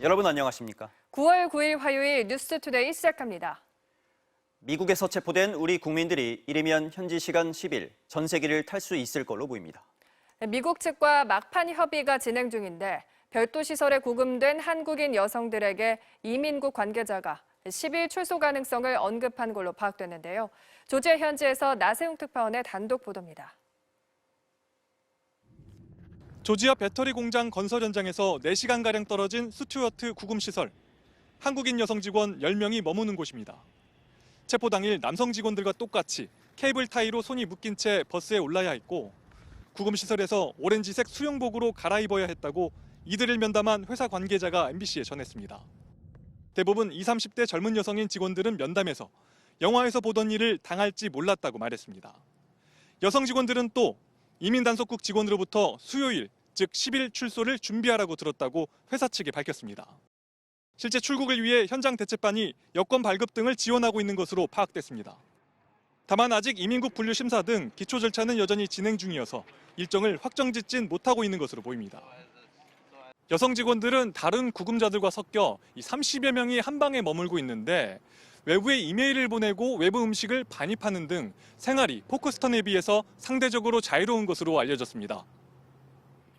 여러분 안녕하십니까? 9월 9일 화요일 뉴스투데이 시작합니다. 미국에서 체포된 우리 국민들이 이르면 현지 시간 10일 전세기를 탈 수 있을 걸로 보입니다. 미국 측과 막판 협의가 진행 중인데 별도 시설에 구금된 한국인 여성들에게 이민국 관계자가 10일 출소 가능성을 언급한 걸로 파악됐는데요. 조지아 현지에서 나세웅 특파원의 단독 보도입니다. 조지아 배터리 공장 건설 현장에서 4시간가량 떨어진 스튜어트 구금시설. 한국인 여성 직원 10명이 머무는 곳입니다. 체포 당일 남성 직원들과 똑같이 케이블 타이로 손이 묶인 채 버스에 올라야 했고 구금시설에서 오렌지색 수영복으로 갈아입어야 했다고 이들을 면담한 회사 관계자가 MBC에 전했습니다. 대부분 20, 30대 젊은 여성인 직원들은 면담에서 영화에서 보던 일을 당할지 몰랐다고 말했습니다. 여성 직원들은 또 이민단속국 직원으로부터 수요일, 즉 10일 출소를 준비하라고 들었다고 회사 측에 밝혔습니다. 실제 출국을 위해 현장 대책반이 여권 발급 등을 지원하고 있는 것으로 파악됐습니다. 다만 아직 이민국 분류 심사 등 기초 절차는 여전히 진행 중이어서 일정을 확정짓진 못하고 있는 것으로 보입니다. 여성 직원들은 다른 구금자들과 섞여 30여 명이 한 방에 머물고 있는데 외부에 이메일을 보내고 외부 음식을 반입하는 등 생활이 포크스턴에 비해서 상대적으로 자유로운 것으로 알려졌습니다.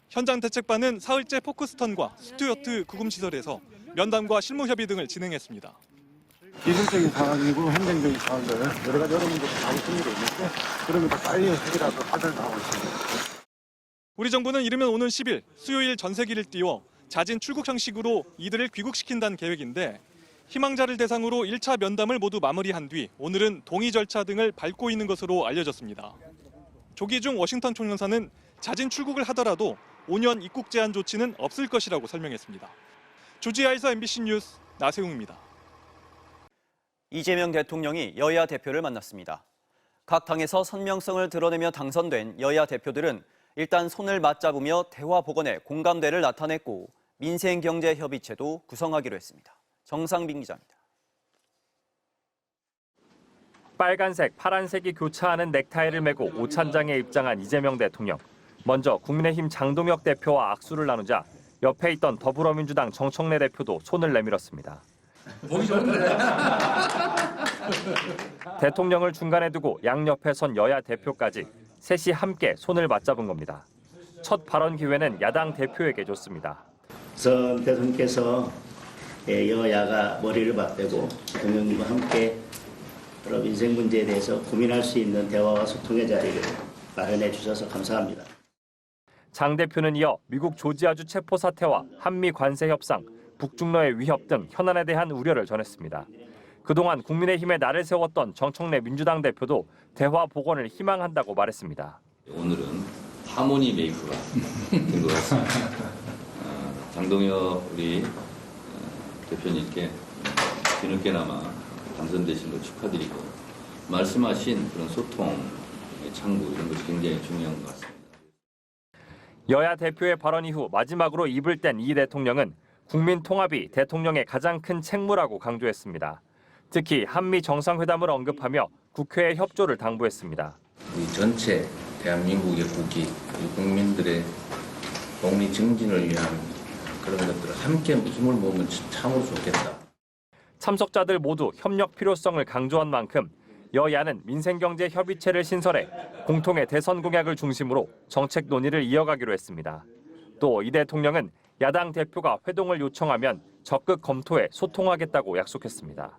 현장 대책반은 사흘째 포크스턴과 스튜어트 구금시설에서 면담과 실무협의 등을 진행했습니다. 기술적인 상황이고 행정적인 상황들 여러 가지 어려움들이 많이 생기고 있는데 그런 것도 빨리 해결하고 하도록 하고 있습니다. 우리 정부는 이르면 오는 10일 수요일 전세기를 띄워 자진 출국 형식으로 이들을 귀국시킨다는 계획인데 희망자를 대상으로 1차 면담을 모두 마무리한 뒤 오늘은 동의 절차 등을 밟고 있는 것으로 알려졌습니다. 조기중 워싱턴 총영사는 자진 출국을 하더라도 5년 입국 제한 조치는 없을 것이라고 설명했습니다. 조지아에서 MBC 뉴스 나세웅입니다. 이재명 대통령이 여야 대표를 만났습니다. 각 당에서 선명성을 드러내며 당선된 여야 대표들은 일단 손을 맞잡으며 대화 복원에 공감대를 나타냈고 민생경제협의체도 구성하기로 했습니다. 정상빈 기자입니다. 빨간색, 파란색이 교차하는 넥타이를 메고 오찬장에 입장한 이재명 대통령. 먼저 국민의힘 장동혁 대표와 악수를 나누자 옆에 있던 더불어민주당 정청래 대표도 손을 내밀었습니다. 대통령을 중간에 두고 양옆에 선 여야 대표까지 셋이 함께 손을 맞잡은 겁니다. 첫 발언 기회는 야당 대표에게 줬습니다. 전 대통령께서 여야가 머리를 맞대고 대통령과 함께 여러 민생 문제에 대해서 고민할 수 있는 대화와 소통의 자리를 마련해 주셔서 감사합니다. 장 대표는 이어 미국 조지아주 체포 사태와 한미 관세 협상, 북중러의 위협 등 현안에 대한 우려를 전했습니다. 그동안 국민의힘에 날을 세웠던 정청래 민주당 대표도 대화 복원을 희망한다고 말했습니다. 오늘은 하모니 메이크가 된 것 같습니다. 장동혁 우리 대표님께 뒤늦게나마 당선되신 걸 축하드리고 말씀하신 그런 소통의 창구 이런 것이 굉장히 중요한 것 같습니다. 여야 대표의 발언 이후 마지막으로 입을 뗀 이 대통령은 국민 통합이 대통령의 가장 큰 책무라고 강조했습니다. 특히 한미 정상회담을 언급하며 국회의 협조를 당부했습니다. 우리 전체 대한민국의 국기, 우리 국민들의 독립 증진을 위한 그런 것들을 함께 힘을 모으면 참으로 좋겠다. 참석자들 모두 협력 필요성을 강조한 만큼 여야는 민생경제협의체를 신설해 공통의 대선 공약을 중심으로 정책 논의를 이어가기로 했습니다. 또 이 대통령은 야당 대표가 회동을 요청하면 적극 검토해 소통하겠다고 약속했습니다.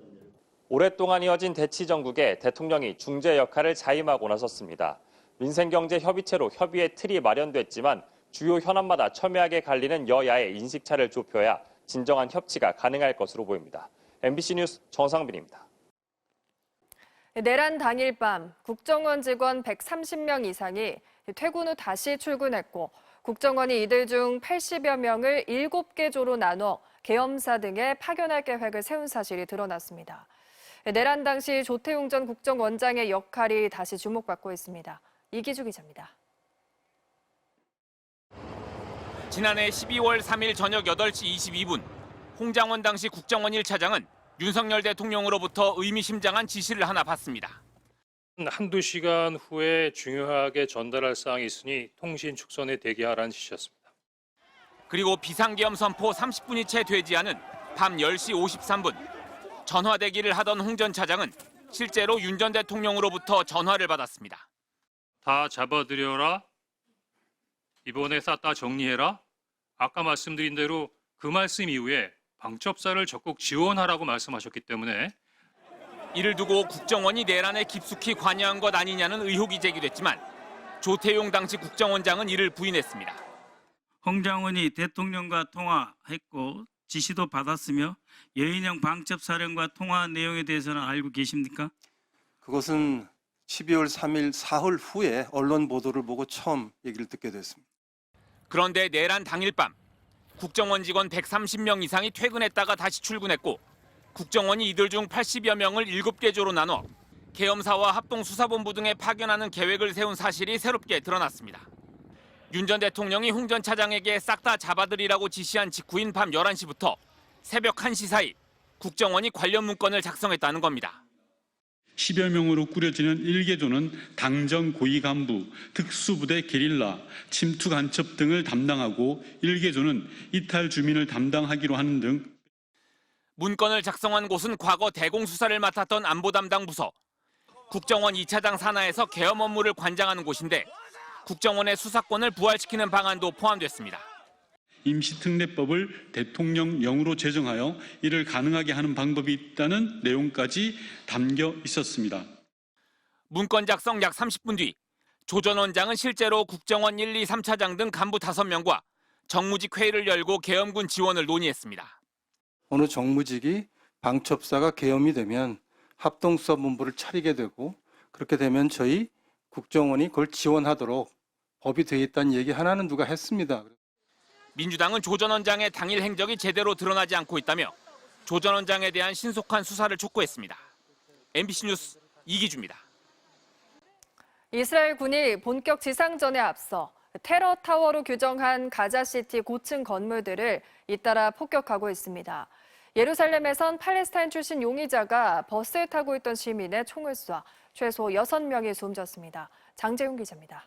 오랫동안 이어진 대치 정국에 대통령이 중재 역할을 자임하고 나섰습니다. 민생경제협의체로 협의의 틀이 마련됐지만 주요 현안마다 첨예하게 갈리는 여야의 인식차를 좁혀야 진정한 협치가 가능할 것으로 보입니다. MBC 뉴스 정상빈입니다. 내란 당일 밤 국정원 직원 130명 이상이 퇴근 후 다시 출근했고 국정원이 이들 중 80여 명을 7개 조로 나눠 계엄사 등에 파견할 계획을 세운 사실이 드러났습니다. 내란 당시 조태용 전 국정원장의 역할이 다시 주목받고 있습니다. 이기주 기자입니다. 지난해 12월 3일 저녁 8시 22분 홍장원 당시 국정원 1차장은 윤석열 대통령으로부터 의미심장한 지시를 하나 받습니다. 한두 시간 후에 중요하게 전달할 사항이 있으니 통신 축선에 대기하라는 지시였습니다. 그리고 비상계엄 선포 30분이 채 되지 않은 밤 10시 53분 전화대기를 하던 홍 전 차장은 실제로 윤 전 대통령으로부터 전화를 받았습니다. 다 잡아들여라. 이번에 쌌다 정리해라. 아까 말씀드린 대로 그 말씀 이후에 방첩사를 적극 지원하라고 말씀하셨기 때문에 이를 두고 국정원이 내란에 깊숙이 관여한 것 아니냐는 의혹이 제기됐지만 조태용 당시 국정원장은 이를 부인했습니다. 홍 장관이 대통령과 통화했고 지시도 받았으며 여인영 방첩사령과 통화한 내용에 대해서는 알고 계십니까? 그것은 12월 3일 사흘 후에 언론 보도를 보고 처음 얘기를 듣게 됐습니다. 그런데 내란 당일 밤 국정원 직원 130명 이상이 퇴근했다가 다시 출근했고 국정원이 이들 중 80여 명을 7개 조로 나눠 계엄사와 합동수사본부 등에 파견하는 계획을 세운 사실이 새롭게 드러났습니다. 윤 전 대통령이 홍 전 차장에게 싹 다 잡아들이라고 지시한 직후인 밤 11시부터 새벽 1시 사이 국정원이 관련 문건을 작성했다는 겁니다. 10여 명으로 꾸려지는 1개조는 당정 고위 간부, 특수부대 게릴라, 침투 간첩 등을 담당하고 1개조는 이탈 주민을 담당하기로 하는 등 문건을 작성한 곳은 과거 대공수사를 맡았던 안보 담당 부서, 국정원 2차장 산하에서 계엄 업무를 관장하는 곳인데 국정원의 수사권을 부활시키는 방안도 포함됐습니다. 임시특례법을 대통령령으로 제정하여 이를 가능하게 하는 방법이 있다는 내용까지 담겨 있었습니다. 문건 작성 약 30분 뒤 조 전 원장은 실제로 국정원 1, 2, 3차장 등 간부 5명과 정무직 회의를 열고 계엄군 지원을 논의했습니다. 어느 정무직이 방첩사가 계엄이 되면 합동수사본부를 차리게 되고 그렇게 되면 저희 국정원이 그걸 지원하도록 법이 되어 있다는 얘기 하나는 누가 했습니다. 민주당은 조 전 원장의 당일 행적이 제대로 드러나지 않고 있다며 조 전 원장에 대한 신속한 수사를 촉구했습니다. MBC 뉴스 이기주입니다. 이스라엘 군이 본격 지상전에 앞서 테러 타워로 규정한 가자시티 고층 건물들을 잇따라 폭격하고 있습니다. 예루살렘에선 팔레스타인 출신 용의자가 버스에 타고 있던 시민의 총을 쏴 최소 6명이 숨졌습니다. 장재훈 기자입니다.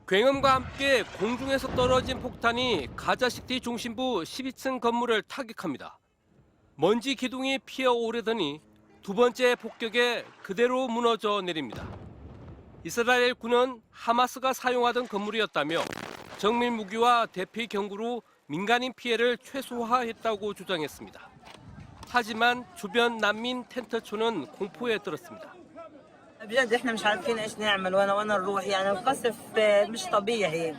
굉음과 함께 공중에서 떨어진 폭탄이 가자시티 중심부 12층 건물을 타격합니다. 먼지 기둥이 피어오르더니 두 번째 폭격에 그대로 무너져 내립니다. 이스라엘 군은 하마스가 사용하던 건물이었다며 정밀 무기와 대피 경구로 민간인 피해를 최소화했다고 주장했습니다. 하지만 주변 난민 텐트촌은 공포에 떨었습니다. بجد احنا مش عارفين ايش نعمل وين نروح يعني القصف مش طبيعي.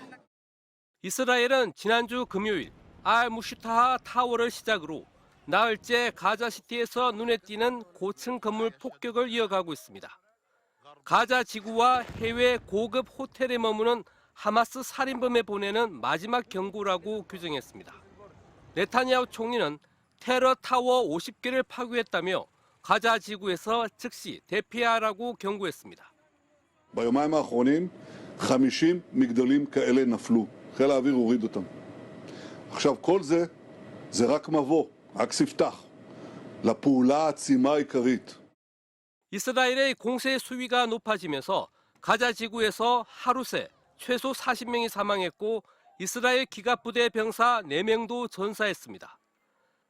이스라엘은 지난주 금요일 알-무시타하 타워를 시작으로 나흘째 가자시티에서 눈에 띄는 고층 건물 폭격을 이어가고 있습니다. 가자 지구와 해외 고급 호텔에 머무는 하마스 살인범에 보내는 마지막 경고라고 규정했습니다. 네타냐후 총리는 테러 타워 50개를 파괴했다며 가자 지구에서 즉시 대피하라고 경고했습니다. ביומיים האחרונים 50 מגדלים כאלה נפלו. חיל האוויר הוריד אותם. עכשיו כל זה רק מבוא, רק ספתח לפעולה העצימה העיקרית. 이스라엘의 공세 수위가 높아지면서 가자 지구에서 하루 새 최소 40명이 사망했고 이스라엘 기갑부대 병사 4명도 전사했습니다.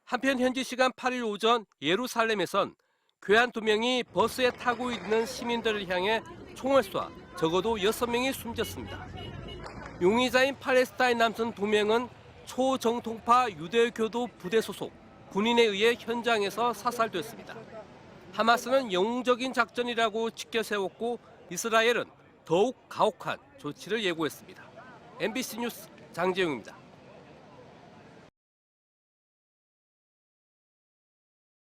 한편 현지 시간 8일 오전 예루살렘에선 괴한 2명이 버스에 타고 있는 시민들을 향해 총을 쏴 적어도 6명이 숨졌습니다. 용의자인 팔레스타인 남성 2명은 초정통파 유대교도 부대 소속 군인에 의해 현장에서 사살됐습니다. 하마스는 영웅적인 작전이라고 치켜세웠고 이스라엘은 더욱 가혹한 조치를 예고했습니다. MBC 뉴스 장재웅입니다.